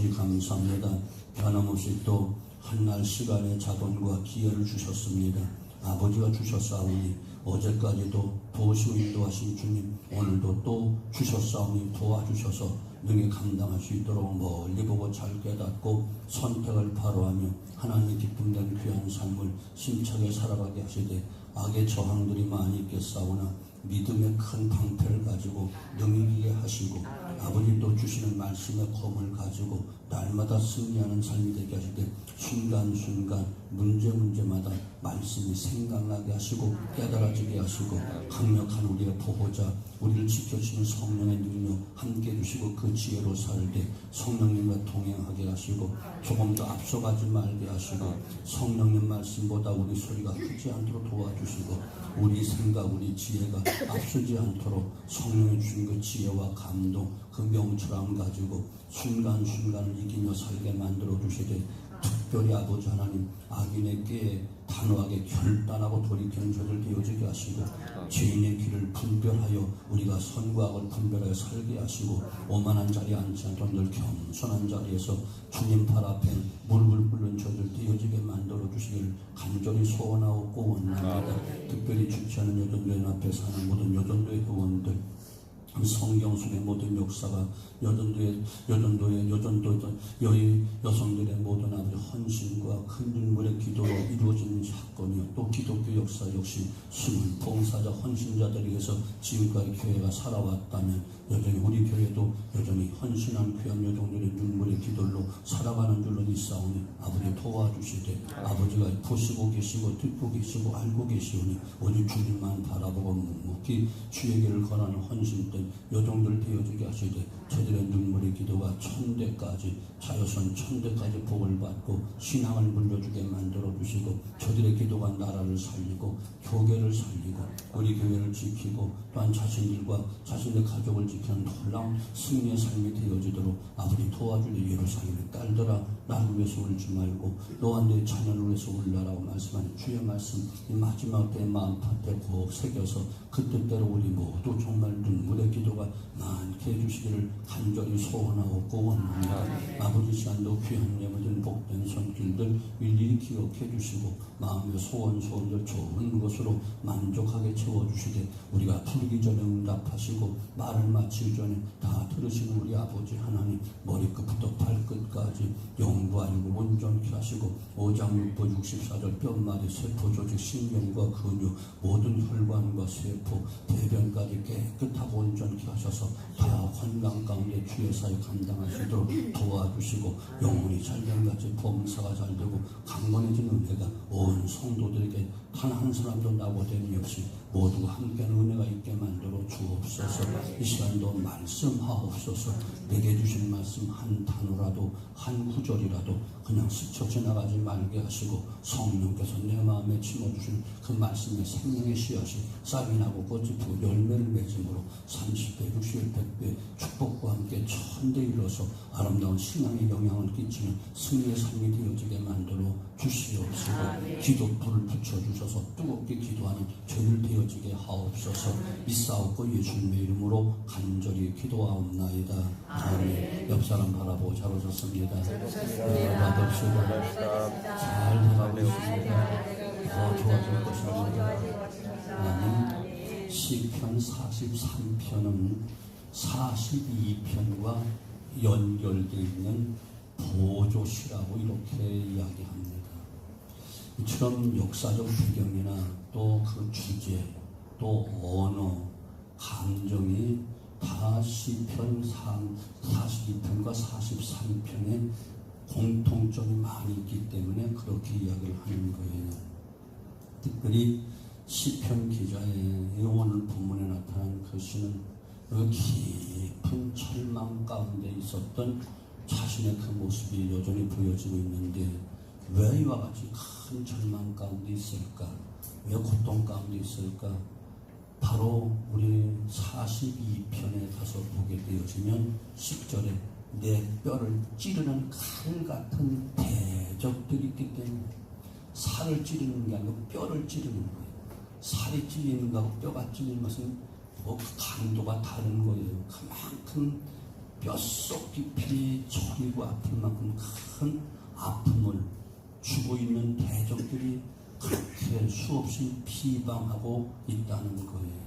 아버지 감사합니다. 변함없이 또 한날 시간에 자본과 기회를 주셨습니다. 아버지가 주셨사오니 어제까지도 도우시고 인도하신 주님, 오늘도 또 주셨사오니 도와주셔서 능히 감당할 수 있도록 멀리 보고 잘 깨닫고 선택을 바로하며 하나님의 기쁨된 귀한 삶을 힘차게 살아가게 하시되, 악의 저항들이 많이 있겠사오나 믿음의 큰 방패를 가지고 능이기게 하시고, 아버지도 주시는 말씀의 검을 가지고 날마다 승리하는 삶이 되게 하시되, 순간순간 문제마다 말씀이 생각나게 하시고 깨달아지게 하시고, 강력한 우리의 보호자, 우리를 지켜주시는 성령의 능력 함께 해주시고 그 지혜로 살되 성령님과 동행하게 하시고, 조금 더 앞서가지 말게 하시고, 성령님 말씀보다 우리 소리가 크지 않도록 도와주시고, 우리 생각, 우리 지혜가 앞서지 않도록 성령이 주신 그 지혜와 감동, 그 명철함 가지고 순간순간을 이기며 살게 만들어 주시되, 특별히 아버지 하나님, 악인의 꾀에 단호하게 결단하고 돌이키는 저들 되어지게 하시고, 죄인의 길을 분별하여 우리가 선과 악을 분별하여 살게 하시고, 오만한 자리에 앉지 않도록 늘 겸손한 자리에서 주님 발 앞에 물불 끓는 저들 되어지게 만들어 주시기를 간절히 소원하고 원합니다. 특별히 주최하는 여전도회 앞에 사는 모든 여전도회 회원들, 성경 속의 모든 역사가 여전도의 여성들의 모든 아버지 헌신과 큰 눈물의 기도로 이루어지는 사건이요, 또 기독교 역사 역시 숨은 봉사자 헌신자들에 의해서 지금까지 교회가 살아왔다면, 여전히 우리 교회도 여전히 헌신한 귀한 여종들의 눈물의 기도로 살아가는 줄로 있사오니 아버지 도와주시되, 아버지가 보시고 계시고 듣고 계시고 알고 계시오니 오직 주님만 바라보고 묵묵히 주의 길을 권하는 헌신된 여종들 되어지게 하시되, 저들의 눈물의 기도가 천대까지, 자여선 천대까지 복을 받고 신앙을 물려주게 만들어 주시고, 저들의 기도가 나라를 살리고 교계를 살리고 우리 교회를 지키고 또한 자신들과 자신의 가족을 지키는 놀라운 승리의 삶이 되어지도록 아버지 도와주는 예루살렘의 딸들아, 나를 위해서 울지 말고 너와 내 자녀를 위해서 울라라고 말씀하는 주의 말씀, 이 마지막 때의 마음밭에 꼭 새겨서 그 뜻대로 우리 모두 정말 눈물의 기도가 많게 해주시기를 간절히 소원하고 원합니다. 아버지 시간도 귀한 예물들, 복된 손길들 일일이 기억해 주시고 마음의 소원들 좋은 것으로 만족하게 채워주시되, 우리가 부르기 전에 응답하시고 말을 마치기 전에 다 들으시는 우리 아버지 하나님, 머리끝부터 발끝까지 영도 알고 온전케 하시고 5장 6부 64절 뼈마디 세포 조직 신경과 근육 모든 혈관과 세포 대변까지 깨끗하고 온전케 하셔서 다 건강 가운데 주의 사역 감당하시도록 도와주시고, 영혼이 잘됨같이 범사가 잘되고 강건해진 은혜가 온 성도들에게 단 한 사람도 나고됨이 없이 모두가 함께하는 은혜가 있게 만들어 주옵소서. 이 시간도 말씀하옵소서. 내게 주신 말씀 한 단어라도 한 구절이라도 그냥 스쳐 지나가지 말게 하시고, 성령께서 내 마음에 심어주신 그 말씀의 생명의 씨앗이 싹이 나고 꽃이 피고 열매를 맺음으로 30배, 60배, 100배 축복과 함께 천대 일러서 아름다운 신앙의 영향을 끼치는 승리의 삶이 되어지게 만들어 주시옵소서. 기도불을 붙여주셔서 뜨겁게 기도하는 저희들 되어지게 하옵소서. 믿사옵고 예수님의 이름으로 간절히 기도하옵나이다. 아멘. 옆 사람 바라보고 잘 오셨습니다. 받읍시다. 잘 돼가고 있습니다. 더 좋아질 것입니다. 나는 시편 43편은 42편과 연결되어 있는 보조시라고 이렇게 이야기합니다. 이처럼 역사적 배경이나 또 그 주제, 또 언어, 감정이 다 시편 42편과 43편에 공통점이 많이 있기 때문에 그렇게 이야기를 하는 거예요. 특별히 시편 기자의 오늘 본문에 나타난 그 시는 그 깊은 절망 가운데 있었던 자신의 그 모습이 여전히 보여지고 있는데, 왜 이와 같이 큰 절망 가운데 있을까? 왜 고통 가운데 있을까? 바로 우리 42편에 가서 보게 되어지면 10절에 내 뼈를 찌르는 칼 같은 대적들이 있기 때문에, 살을 찌르는 게 아니고 뼈를 찌르는 거예요. 살이 찔리는 거하고 뼈가 찔리는 것은 그 강도가 다른 거예요. 그만큼 뼛속 깊이 저리고 아플 만큼 큰 아픔을 주고 있는 대적들이 그렇게 수없이 비방하고 있다는 거예요.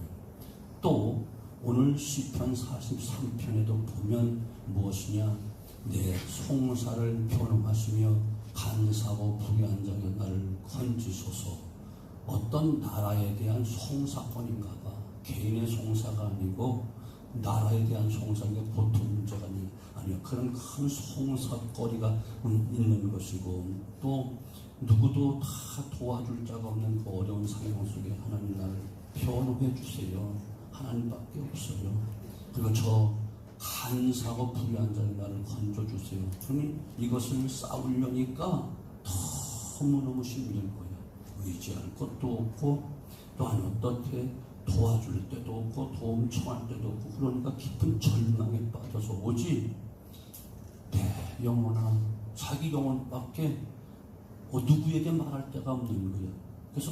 또 오늘 시편 43편에도 보면 무엇이냐, 내 송사를 변호하시며 간사하고 불의한 자의 나를 건지소서. 어떤 나라에 대한 송사건인가 봐. 개인의 송사가 아니고 나라에 대한 송사가 보통 문제가 아니야. 그런 큰 송사거리가 있는 것이고, 또 누구도 다 도와줄 자가 없는 그 어려운 상황 속에 하나님 나를 변호해 주세요. 하나님밖에 없어요. 그리고 저 간사하고 불의한 자의 나를 건져주세요. 그러니 이것을 싸우려니까 너무너무 힘들 거야. 의지할 것도 없고, 또한 어떻게 도와줄 때도 없고, 도움 청할 때도 없고, 그러니까 깊은 절망에 빠져서 오지 내 영혼아, 자기 영혼밖에 누구에게 말할 데가 없는 거야. 그래서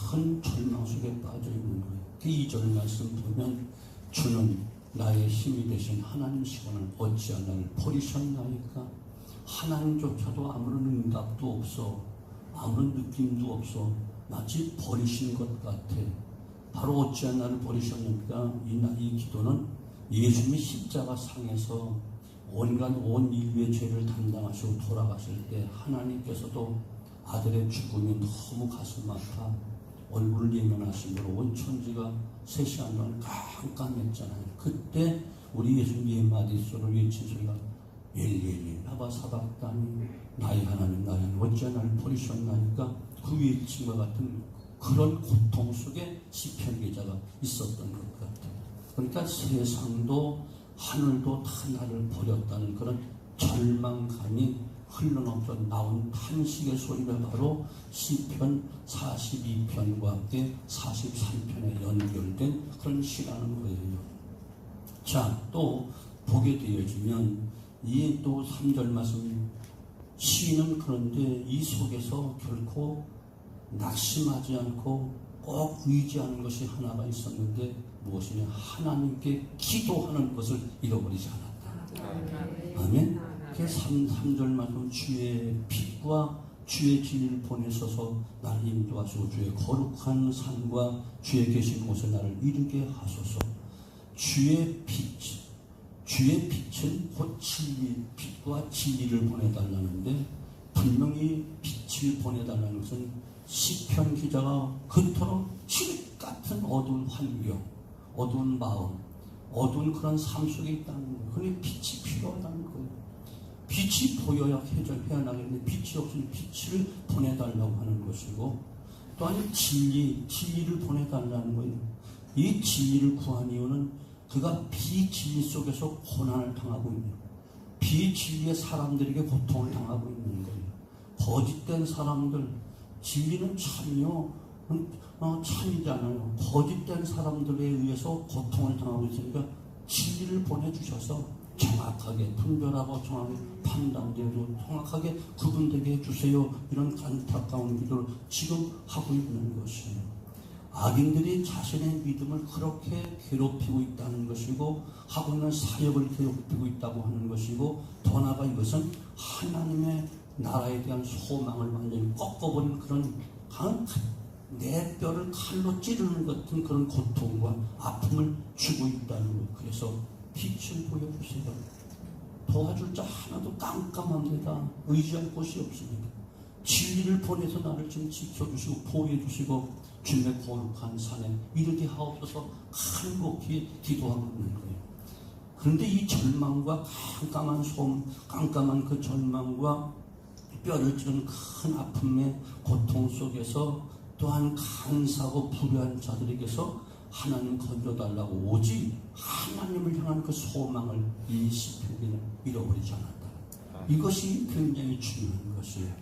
큰 절망 속에 빠져 있는 거야. 그 2절 말씀 보면, 주는 나의 힘이 되신 하나님시거늘 어찌하여 나를 버리셨나이까. 하나님조차도 아무런 응답도 없어, 아무런 느낌도 없어. 마치 버리신 것 같아. 바로 어찌하여 나를 버리셨는가. 이 기도는 예수님이 십자가 상에서 온갖 온 인류의 죄를 담당하시고 돌아가실 때 하나님께서도 아들의 죽음이 너무 가슴 아파 얼굴을 예면하심으로 온 천지가 3시간 동안 깜깜했잖아요. 그때 우리 예수님의 마디소를 외친 소리가 엘리엘리 라마 사박다니, 나의 하나님 나의 하나님 어찌하여 나를 버리셨나니까, 그 외침과 같은 그런 고통 속에 시편 기자가 있었던 것 같아요. 그러니까 세상도 하늘도 다 나를 버렸다는 그런 절망감이 흘러넘쳐 나온 탄식의 소리가 바로 시편 42편과 함께 43편에 연결된 그런 시라는 거예요. 자, 또 보게 되어지면 이 또 3절 말씀, 시인은 그런데 이 속에서 결코 낙심하지 않고 꼭 의지하는 것이 하나가 있었는데, 무엇이냐, 하나님께 기도하는 것을 잃어버리지 않았다. 아멘. 그 3절 말씀, 주의 빛과 주의 진리를 보내셔서 나를 인도하시고 주의 거룩한 산과 주의 계신 곳에 나를 이르게 하소서. 주의 빛은 곧 진리, 빛과 진리를 보내달라는데, 분명히 빛을 보내달라는 것은 시편 기자가 그토록 칠흑 같은 어두운 환경, 어두운 마음, 어두운 그런 삶 속에 있다는 거예요. 그러니 빛이 필요하다는 거예요. 빛이 보여야 헤어나겠는데 빛이 없으니 빛을 보내달라고 하는 것이고, 또한 진리를 보내달라는 거예요. 이 진리를 구한 이유는 그가 비진리 속에서 고난을 당하고 있는 거예요. 비진리의 사람들에게 고통을 당하고 있는 거예요. 거짓된 사람들, 진리는 참이요, 참이잖아요. 거짓된 사람들에 의해서 고통을 당하고 있으니까 진리를 보내주셔서 정확하게 분별하고 정확하게 판단되고 정확하게 구분되게 해주세요. 이런 안타까운 기도를 지금 하고 있는 것이에요. 악인들이 자신의 믿음을 그렇게 괴롭히고 있다는 것이고, 하고 있는 사역을 괴롭히고 있다고 하는 것이고, 더 나아가 이것은 하나님의 나라에 대한 소망을 완전히 꺾어버린 그런 내 뼈를 칼로 찌르는 것 같은 그런 고통과 아픔을 주고 있다는 거예요. 그래서 빛을 보여주세요. 도와줄 자 하나도 깜깜합니다. 의지할 곳이 없습니다. 진리를 보내서 나를 지금 지켜주시고 보호해주시고 주님의 거룩한 산에 이르게 하옵소서 간곡히 기도하고 있는 거예요. 그런데 이 절망과 깜깜한 그 절망과 뼈를 찌르는 큰 아픔의 고통 속에서 또한 간사하고 불의한 자들에게서 하나님 건져달라고 오직 하나님을 향한 그 소망을 이 시편에는 잃어버리지 않았다. 이것이 굉장히 중요한 것이에요.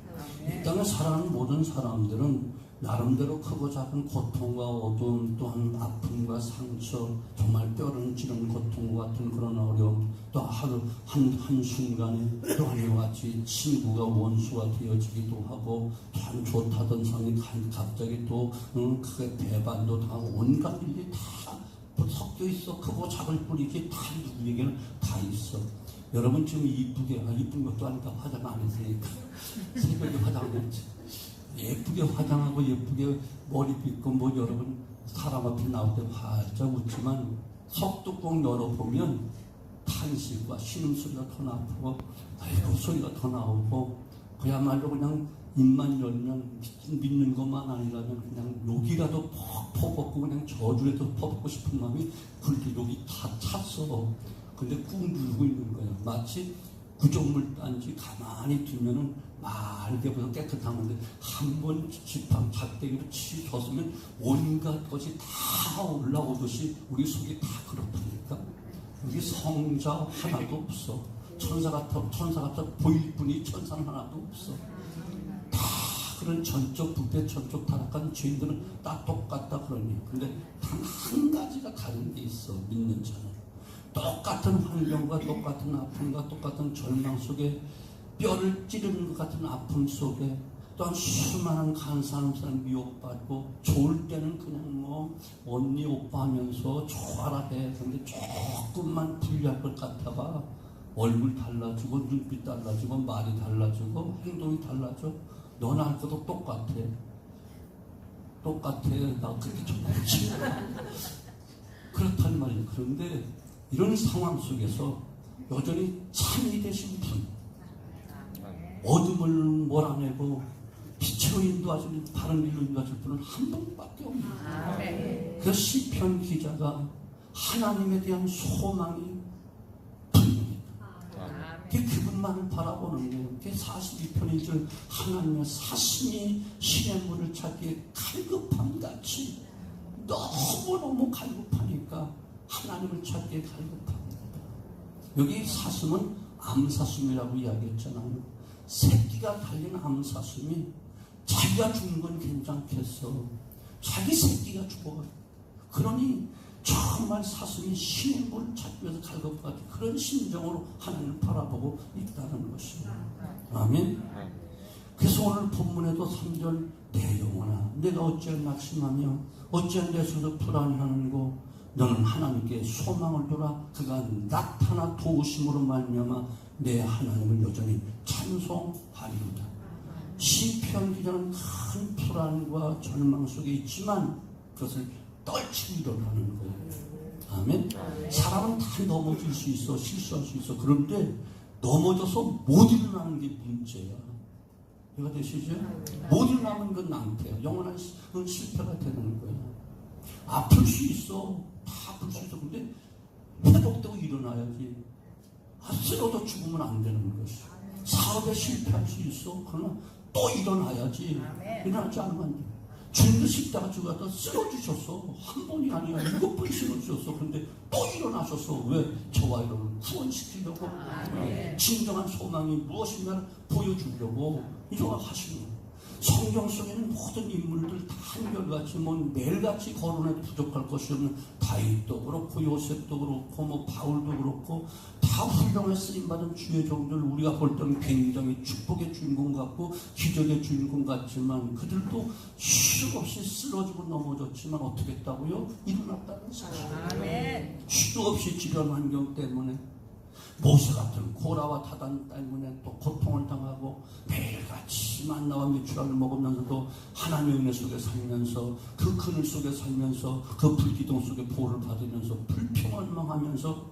이 땅에 살아가는 모든 사람들은 나름대로 크고 작은 고통과 어두움, 또한 아픔과 상처, 정말 뼈를 찌르는 고통과 같은 그런 어려움, 또 한순간에 또한 이와 같이 친구가 원수가 되어지기도 하고, 참 좋다던 사람이 갑자기 또 크게 배반도 당하고 온갖 일이 다 섞여 있어. 크고 작을 뿐이지 다 누구에게는 다 있어. 여러분 지금 이쁜 것도 아니다. 화장 안 했으니까 새벽에 화장했지. 예쁘게 화장하고 예쁘게 머리 빗고 뭐 여러분 사람 앞에 나올 때 활짝 웃지만 속뚜껑 열어보면 탄식과 신음소리가 더 나고 아이고 소리가 더 나오고 그야말로 그냥 입만 열면 믿는 것만 아니라면 그냥 욕이라도 퍽퍽 벗고 그냥 저주라도 퍼붓고 싶은 마음이 그렇게 욕이 다 찼어. 근데 꾹 누르고 있는 거야. 마치 구정물 단지 가만히 두면은 맑게보다 깨끗한 건데 한 번 지팡 작대기로 치솟으면 온갖 것이 다 올라오듯이 우리 속이 다 그렇다니까. 여기 성자 하나도 없어. 천사 같아 보일 뿐이 천사는 하나도 없어. 다 그런 전적 부패, 전적 타락한 죄인들은 다 똑같다 그러니. 근데 단 한 가지가 다른 게 있어. 믿는 자는. 똑같은 환경과 똑같은 아픔과 똑같은 절망 속에 뼈를 찌르는 것 같은 아픔 속에 또한 수많은 간사한 사람 미혹받고 좋을 때는 그냥 뭐 언니 오빠 하면서 좋아라 해. 근데 조금만 불리할 것 같아봐 얼굴 달라지고 눈빛 달라지고 말이 달라지고 행동이 달라져. 너나 할 것도 똑같아. 나 그렇게 정말 싫어. 그렇단 말이야. 그런데 이런 상황 속에서 여전히 참이 되신 분, 어둠을 몰아내고 빛으로 인도하시는 바른 길로 인도하실 분은 한 분밖에 없는. 그 시편 기자가 하나님에 대한 소망이 분명했다. 그분만을 바라보는 거예요. 42편 1절 하나님의 사심이 신의 문을 찾기에 갈급함같이 너무너무 갈급하니까 하나님을 찾기에 갈급합니다. 여기 사슴은 암사슴이라고 이야기했잖아요. 새끼가 달린 암사슴이 자기가 죽는 건 괜찮겠어. 자기 새끼가 죽어. 그러니 정말 사슴이 신의 문을 찾기 위해서 갈급하지. 그런 심정으로 하나님을 바라보고 있다는 것이에요. 아멘. 그래서 오늘 본문에도 3절 내 영혼아 내가 어찌하여 낙심하며 어찌하여 내 속에서 불안해하는고 너는 하나님께 소망을 둬라. 그가 나타나 도우심으로 말미암아 내 하나님을 여전히 찬송하리로다. 시편 기자는 큰 불안과 절망 속에 있지만 그것을 떨치고 일어나는 거예요. 아멘. 사람은 다 넘어질 수 있어. 실수할 수 있어. 그런데 넘어져서 못 일어나는 게 문제야. 이해가 되시죠? 못 일어나면 그건 낭패야. 영원한 실패가 되는 거야. 아플 수 있어. 다 아플 수 있어. 근데 회복되고 일어나야지. 쓰러져 죽으면 안 되는 것이. 사업에 실패할 수 있어. 그러나 또 일어나야지. 일어나지 않으면 안 돼. 주님도 십자가 죽었다 쓰러지셨어. 한 번이 아니라 7번 쓰러지셨어. 그런데 또 일어나셨어. 왜? 저와 여러분을 구원시키려고. 진정한 소망이 무엇인가를 보여주려고 일어나시는 거예요. 성경 속에는 모든 인물들 다 한결같이 매일같이 거론해도 부족할 것이 없는 다윗도 그렇고 요셉도 그렇고 바울도 그렇고 다 훌륭한 쓰임받은 주의 종들 우리가 볼 때는 굉장히 축복의 주인공 같고 기적의 주인공 같지만 그들도 수도 없이 쓰러지고 넘어졌지만 어떻게 했다고요? 일어났다는 사실. 수도 없이 주변 환경 때문에 모세 같은 고라와 타단 때문에 또 고통을 당하고 매일같이 만나와 메추라를 먹으면서도 하나님의 은혜 속에 살면서 그 그늘 속에 살면서 그 불기둥 속에 보호를 받으면서 불평원망하면서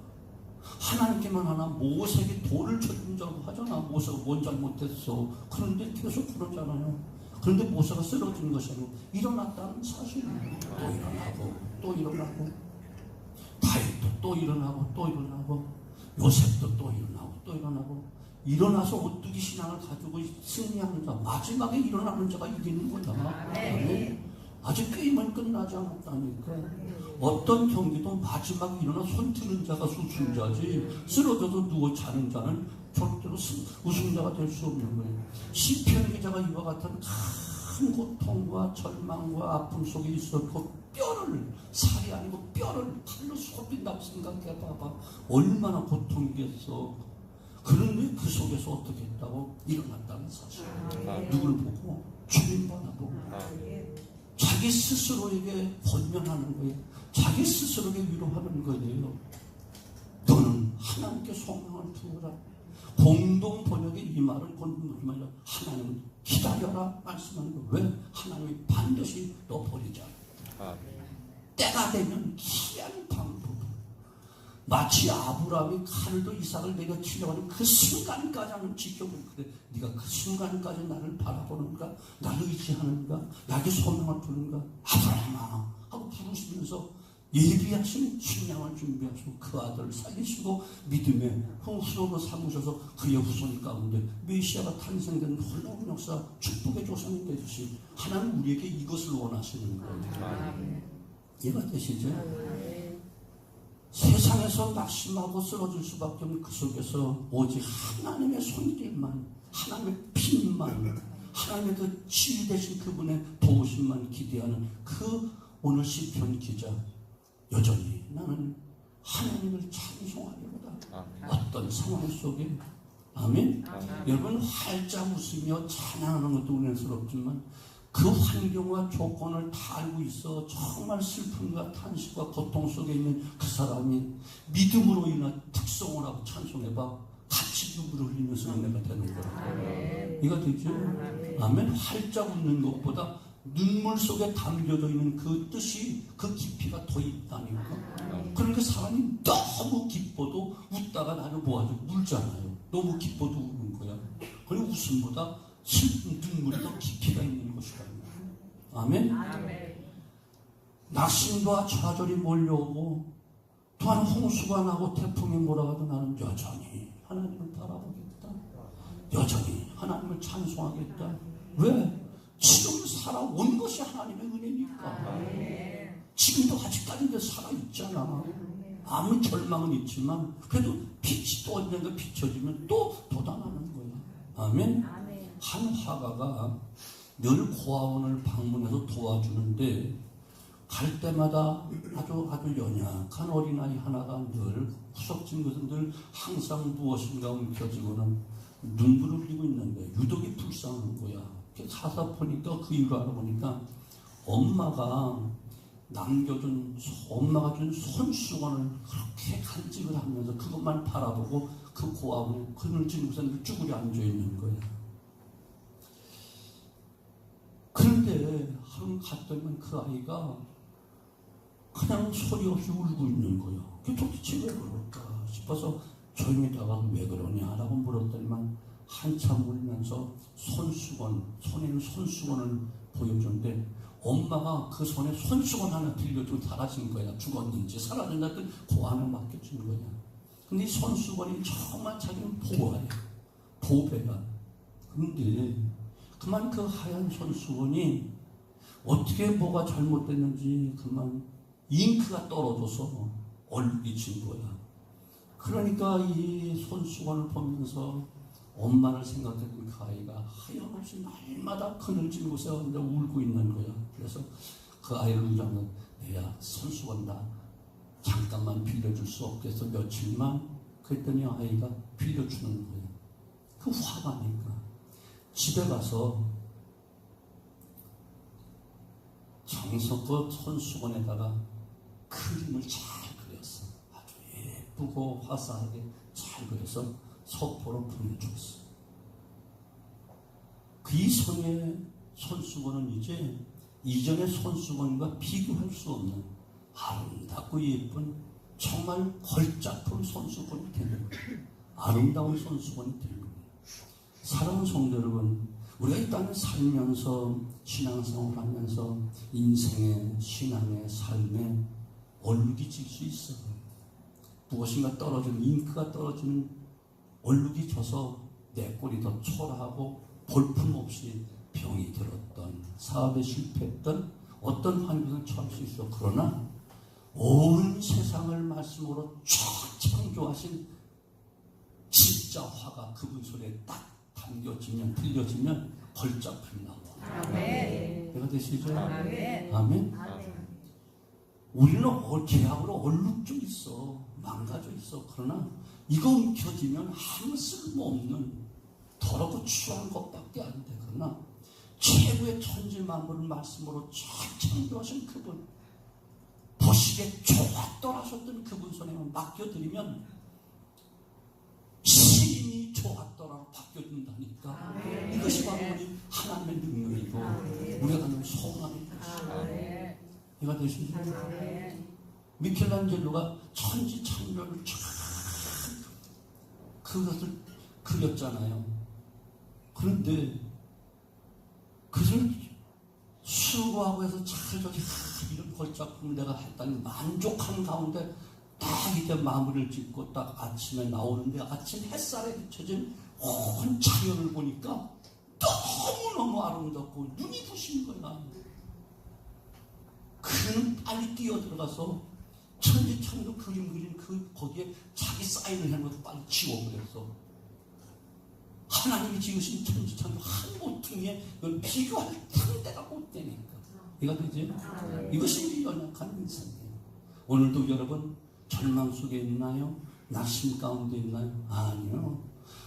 하나님께만 하나 모세에게 돌을 쳐준 자고 하잖아. 모세가 뭔 잘못했어. 그런데 계속 그러잖아요. 그런데 모세가 쓰러진 것이 아니고 일어났다는 사실이에요. 또 일어나고 또 일어나고 다윗도 또 일어나고 또 일어나고 요셉도 또 일어나고 또 일어나고 일어나서 오뚜기 신앙을 가지고 승리하는 자 마지막에 일어나는 자가 이기는 거다. 아직 게임은 끝나지 않았다니까. 어떤 경기도 마지막에 일어나 손 드는 자가 우승자지 쓰러져서 누워 자는 자는 절대로 우승자가 될 수 없는 거예요. 시편 기자가 이와 같은 큰 고통과 절망과 아픔 속에 있었고 뼈를 살이 아니고 뼈를 칼로 쏘빈다고 생각해봐봐. 얼마나 고통이겠어. 그런데 그 속에서 어떻게 했다고? 일어났다는 사실. 누구를 보고? 주님 바라보고. 자기 스스로에게 권면하는 거예요. 자기 스스로에게 위로하는 거예요. 너는 하나님께 소망을 두어라. 공동 번역의 이 말은 무슨 말이야? 하나님은 기다려라 말씀하는 거예요. 왜? 하나님이 반드시 너 버리지 않아. 때가 되면 기한 방법. 마치 아브라함이 칼도 이삭을 내가 치려고 그 순간까지 하는 지켜보고 그래. 네가 그 순간까지 나를 바라보는가? 나를 의지하는가? 나에게 소망을 두는가? 아브라함아 하고 부르시면서 예비하신 식량을 준비하시고 그 아들을 살리시고 믿음의 후손으로 삼으셔서 그의 후손 가운데 메시아가 탄생된 놀라운 역사, 축복의 조상이 되듯이 하나님 우리에게 이것을 원하시는 거예요. 이해가 되시죠? 세상에서 낙심하고 쓰러질 수밖에 없는 그 속에서 오직 하나님의 손길만, 하나님의 빛만, 하나님의 그 치유 되신 그분의 도우심만 기대하는 그 오늘 시편 기자, 여전히 나는 하나님을 찬송하려다. 어떤 상황 속에 아멘? 여러분 활짝 웃으며 찬양하는 것도 은혜스럽지만 그 환경과 조건을 다 알고 있어 정말 슬픔과 탄식과 고통 속에 있는 그 사람이 믿음으로 인한 특성을 하고 찬송해봐. 같이 눈물을 흘리면서 은혜가 되는 거예요. 이거 되죠? 아멘? 활짝 웃는 것보다 눈물 속에 담겨져 있는 그 뜻이, 그 깊이가 더 있다니까. 그러니까 사람이 너무 기뻐도 웃다가 나를 모아주고 울잖아요. 너무 기뻐도 우는 거야. 그리고 웃음보다 슬픈 눈물이 더 깊이가 있는 것이다. 아멘? 낙심과 좌절이 몰려오고 또한 홍수가 나고 태풍이 몰아가도 나는 여전히 하나님을 바라보겠다. 여전히 하나님을 찬송하겠다. 왜? 지금 살아온 것이 하나님의 은혜니까. 지금도 아직까지 살아있잖아. 아무 절망은 있지만 그래도 빛이 또 언젠가 비춰지면 또 돋아나는 거야. 아멘? 한 화가가 늘 고아원을 방문해서 도와주는데 갈 때마다 아주 연약한 어린아이 하나가 늘 구석진 것은 늘 항상 무엇인가 움켜쥐고는 눈물을 흘리고 있는데 유독이 불쌍한 거야. 가서 보니까 그 이유를 알아보니까 엄마가 준 손수건을 그렇게 간직을 하면서 그것만 바라보고 그 고아원에 그늘진 곳에 쭈그려 앉아있는 거야. 그런데 하루 갔더니 그 아이가 그냥 소리 없이 울고 있는 거야. 그게 도대체 왜 그럴까 싶어서 조용히 다가가 왜 그러냐라고 물었더니만 한참 울면서 손에 있는 손수건을 보여줬는데 엄마가 그 손에 손수건 하나 들려주고 사라진 거야. 죽었는지 살아났는지 그 안에 맡겨준 거야. 근데 이 손수건이 정말 자기는 보배야. 근데 그만 그 하얀 손수건이 어떻게 뭐가 잘못됐는지 그만 잉크가 떨어져서 얼룩이 진 거야. 그러니까 이 손수건을 보면서 엄마를 생각했던 그 아이가 하염없이 날마다 그늘진 곳에 앉아 울고 있는 거야. 그래서 그 아이를 위하면 내가 손수건 다 잠깐만 빌려줄 수 없겠어 며칠만. 그랬더니 아이가 빌려주는 거야. 그 화가 나니까 집에 가서 정성껏 손수건에다가 그림을 잘 그렸어. 아주 예쁘고 화사하게 잘 그려서 서포로 보내줬어. 그 이성의 손수건은 이제 이전의 손수건과 비교할 수 없는 아름답고 예쁜 정말 걸작품 손수건이 되는 거예요. 아름다운 손수건이 되는 거예요. 사랑하는 성도 여러분, 우리가 이 땅에 살면서 신앙생활을 하면서 인생의 신앙의 삶에 얼룩이 질 수 있어요. 무엇인가 떨어지는 잉크가 떨어지는 얼룩이 져서 내 꼴이 더 초라하고 볼품없이 병이 들었던 사업에 실패했던 어떤 환경을 처할 수 있어. 그러나 온 세상을 말씀으로 창조하신 진짜 화가 그분 손에 딱 담겨지면 들려지면 걸작품이 나와. 아멘. 내가 되시죠? 아멘. 아멘. 우리는 계약으로 얼룩져 있어. 망가져 있어. 그러나 이거 움켜쥐면 아무 쓸모없는 더럽고 추한 것밖에 안 돼. 그러나 최고의 천지 만물을 말씀으로 쫙 창조하신 그분, 보시기에 좋았더라셨던 그분 손에 맡겨드리면 시인이 좋았더라로 바뀌어준다니까. 이것이 바로 우리 하나님의 능력이고 우리가 갖는 소망인 것이죠. 이가 되십니까? 미켈란젤로가 천지 창조를 쫙 그것을 그렸잖아요. 그런데 그를 수고하고 해서 잘 저기 이런 걸작품을 내가 했다니 만족한 가운데 딱 이제 마무리를 짓고 딱 아침에 나오는데 아침 햇살에 비춰진 온 자연을 보니까 너무너무 아름답고 눈이 부신 거야. 그는 빨리 뛰어들어가서 천지창조 그림 그린 거기에 자기 사인을 한 것도 빨리 지워버렸어. 하나님이 지으신 천지창조 한 모퉁이에 비교할 상대가 못 되니까. 이해가 되지? 이것이 우리 연약한 인생이에요. 오늘도 여러분 절망 속에 있나요? 낙심 가운데 있나요? 아니요.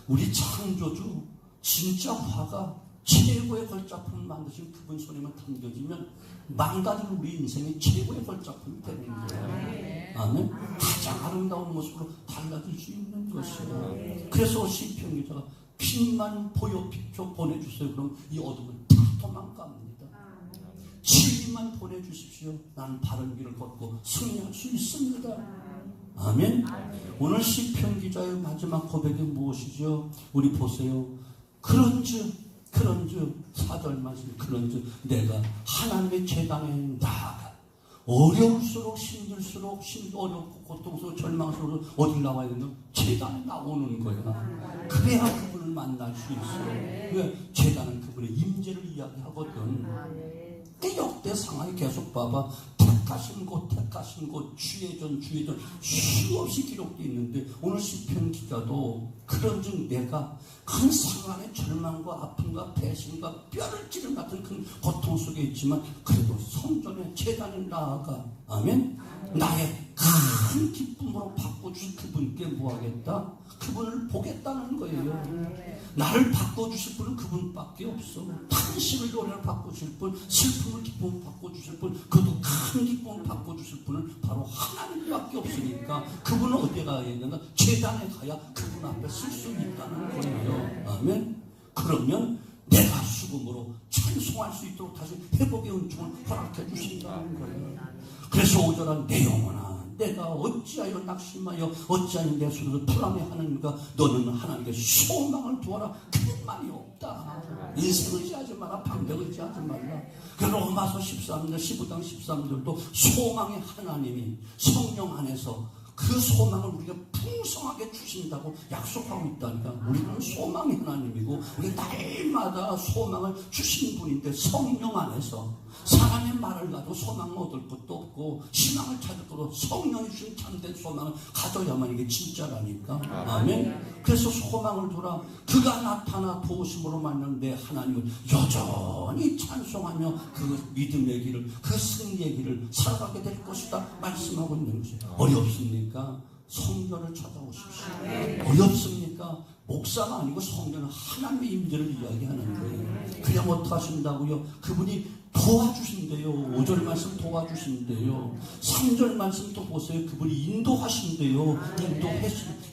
우리 창조주 진짜 화가 최고의 걸작품을 만드신 그분 손에만 담겨지면 망가진 우리 인생의 최고의 걸작품이 되는 거예요. 아멘. 가장 아름다운 모습으로 달라질 수 있는 것이에요. 그래서 시편 기자가 빛만 보여 비춰 보내주세요. 그럼 이 어둠은 다 도망갑니다. 진리만 보내주십시오. 나는 바른 길을 걷고 승리할 수 있습니다. 아멘. 오늘 시편 기자의 마지막 고백이 무엇이죠? 우리 보세요. 그런즉 4절 말씀, 그런즉 내가 하나님의 제단에 나아가 어려울수록 힘들수록 어렵고 고통스러워 절망스러워 어딜 나와야 되나? 제단에 나오는 거야. 그래야 그분을 만날 수 있어요. 왜? 제단은 그분의 임재를 이야기하거든. 그 역대 상황이 계속 봐봐. 택하신 곳 주의전 수없이 기록되어 있는데 오늘 시편 기자도 그런즉 내가 큰 상황의 절망과 아픔과 배신과 뼈를 찌른 같은 큰 고통 속에 있지만 그래도 성전의 제단에 나아가 아멘. 나의 큰 기쁨으로 바꿔주신 그분께 뭐하겠다? 그분을 보겠다는 거예요. 나를 바꿔주실 분은 그분밖에 없어. 탄식을 노래를 바꿔주실 분, 슬픔을 기쁨을 바꿔주실 분, 그도 큰 기쁨을 바꿔주실 분은 바로 하나님밖에 없으니까 그분은 어디에 가야 되는가? 제단에 가야 그분 앞에 쓸 수 있다는 거예요. 아멘. 그러면 내가 수금으로 찬송할 수 있도록 다시 회복의 은총을 허락해 주신다는 거예요. 그래서 5절은 내 영혼아 내가 어찌하여 낙심하여 어찌하여 내 손으로 불안해하는가. 너는 하나님께 소망을 두어라. 그런 말이 없다. 인생을 의지하지 마라. 방백을 의지하지 말라. 그 로마서 13절 15장 13절도 소망의 하나님이 성령 안에서 그 소망을 우리가 풍성하게 주신다고 약속하고 있다니까. 우리는 소망의 하나님이고 우리 날마다 소망을 주신 분인데 성령 안에서 사람의 말을 가지고 소망을 얻을 것도 없고 희망을 찾을 것도 없고 성령이 주신 참된 소망을 가져야만 이게 진짜라니까. 아멘. 그래서 소망을 두라. 그가 나타나 도우심으로 만난 내 하나님을 여전히 찬송하며 그 믿음의 길을 그 승리의 길을 살아가게 될 것이다 말씀하고 있는 것이에요. 어렵습니까? 성전을 찾아오십시오. 어렵습니까? 목사가 아니고 성전은 하나님의 임재를 이야기하는 거예요. 그냥 어떡하신다고요? 그분이 도와주신대요. 5절 말씀 도와주신대요. 3절 말씀 또 보세요. 그분이 인도하신대요.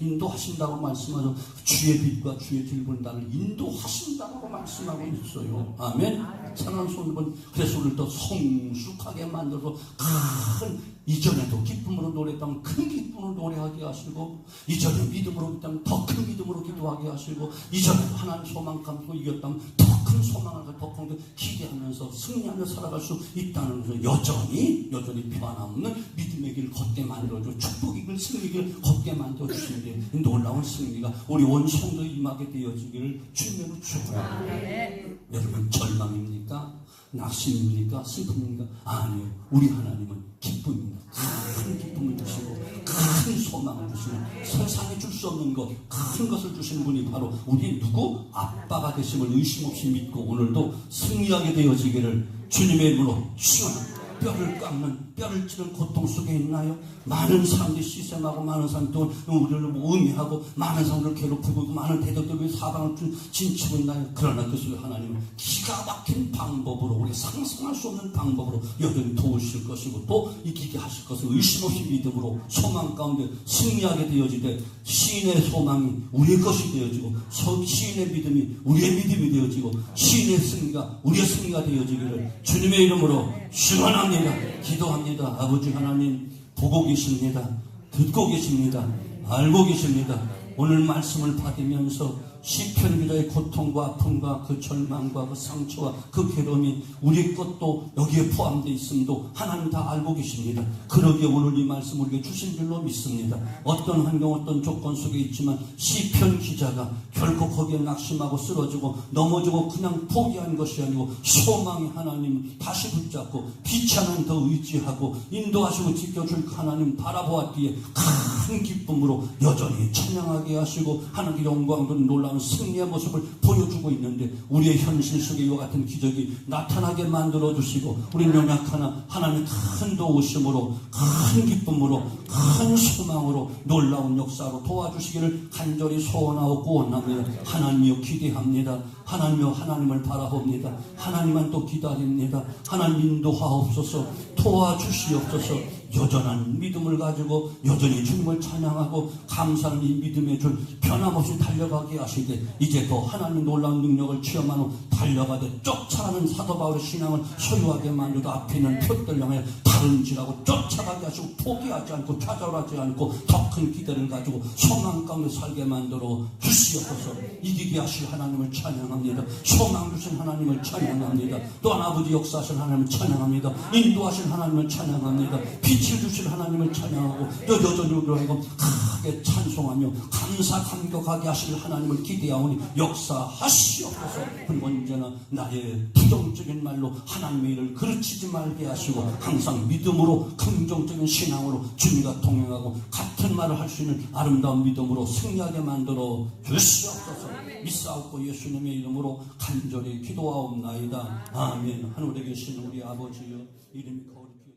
인도하신다고 말씀하죠. 주의 빛과 주의 길은 나를 인도하신다고 말씀하고 있어요. 아멘. 사랑하는 성도분, 그래서 오늘 더 성숙하게 만들어서 큰 이전에도 기쁨으로 노래했다면 큰 기쁨으로 노래하게 하시고, 이전에 믿음으로 기도하면 더 큰 믿음으로 기도하게 하시고, 이전에도 하나님 소망 감고 이겼다면 더 큰 소망을 더 큰 기대하면서 승리하며 살아갈 수 있다는 것을 여전히 변함없는 믿음의 길을 걷게 만들어줘 축복의 길, 승리의 길을 걷게 만들어주시는데 놀라운 승리가 우리 온 성도에 임하게 되어지기를 주님으로 축원합니다. 여러분, 절망입니까? 낙심입니까? 슬픔입니까? 아니요. 우리 하나님은 기쁨입니다. 큰 기쁨을 주시고 큰 소망을 주시는, 세상에 줄 수 없는 것, 큰 것을 주신 분이 바로 우리 누구? 아빠가 되심을 의심 없이 믿고 오늘도 승리하게 되어지기를 주님의 이름으로 축원합니다. 뼈를 깎는, 뼈를 찌는 고통 속에 있나요? 많은 사람들이 시샘하고 많은 사람들이 우리를 의미하고 많은 사람들을 괴롭히고 많은 대적들이 사방을 진치고 있나요? 그러나 그 속에 하나님은 기가 막힌 방법으로, 우리가 상상할 수 없는 방법으로 여전히 도우실 것이고 또 이기게 하실 것을 의심 없이 믿음으로 소망 가운데 승리하게 되어지되, 시인의 소망이 우리의 것이 되어지고 시인의 믿음이 우리의 믿음이 되어지고 시인의 승리가 우리의 승리가 되어지기를 주님의 이름으로 축원합니다. 기도합니다. 아버지 하나님, 보고 계십니다. 듣고 계십니다. 알고 계십니다. 오늘 말씀을 받으면서 시편 기자의 고통과 아픔과 그 절망과 그 상처와 그 괴로움이 우리 것도 여기에 포함되어 있음도 하나님 다 알고 계십니다. 그러기에 오늘 이 말씀 우리에게 주신 줄로 믿습니다. 어떤 환경, 어떤 조건 속에 있지만 시편 기자가 결코 거기에 낙심하고 쓰러지고 넘어지고 그냥 포기한 것이 아니고 소망이 하나님 다시 붙잡고 빛이 하나님 더 의지하고 인도하시고 지켜줄 하나님 바라보았기에 큰 기쁨으로 여전히 찬양하게 하시고 하나님의 영광도 놀라운 승리의 모습을 보여주고 있는데, 우리의 현실 속에 이와 같은 기적이 나타나게 만들어주시고 우리는 연약하나 하나님의 큰 도우심으로, 큰 기쁨으로, 큰 소망으로 놀라운 역사로 도와주시기를 간절히 소원하고 원합니다. 하나님이여 기대합니다. 하나님이여 하나님을 바라봅니다. 하나님만 또 기다립니다. 하나님 인도하옵소서, 도와주시옵소서. 여전한 믿음을 가지고 여전히 주님을 찬양하고 감사하는 이 믿음의 줄 변함없이 달려가게 하시되, 이제 더 하나님 놀라운 능력을 체험한 후 달려가되 쫓아가는 사도 바울의 신앙을 소유하게 만들고 앞에 있는 표들 향해 다른지라고 쫓아가게 하시고 포기하지 않고 좌절하지 않고 더 큰 기대를 가지고 소망 가운데 살게 만들어 주시옵소서. 이기게 하실 하나님을 찬양합니다. 소망 주신 하나님을 찬양합니다. 또한 아버지 역사하신 하나님을 찬양합니다. 인도하신 하나님을 찬양합니다. 빛을 주실 하나님을 찬양하고 또 여전히 우리로 하여금 크게 찬송하며 감사 감격하게 하실 하나님을 기대하오니 역사하시옵소서. 그리고 언제나 나의 부정적인 말로 하나님의 일을 그르치지 말게 하시고 항상 믿음으로 긍정적인 신앙으로 주님과 동행하고 같은 말을 할 수 있는 아름다운 믿음으로 승리하게 만들어 주시옵소서. 믿사옵고 예수님의 이름으로 간절히 기도하옵나이다. 아멘. 하늘에 계신 우리 아버지여, 이름이 거룩히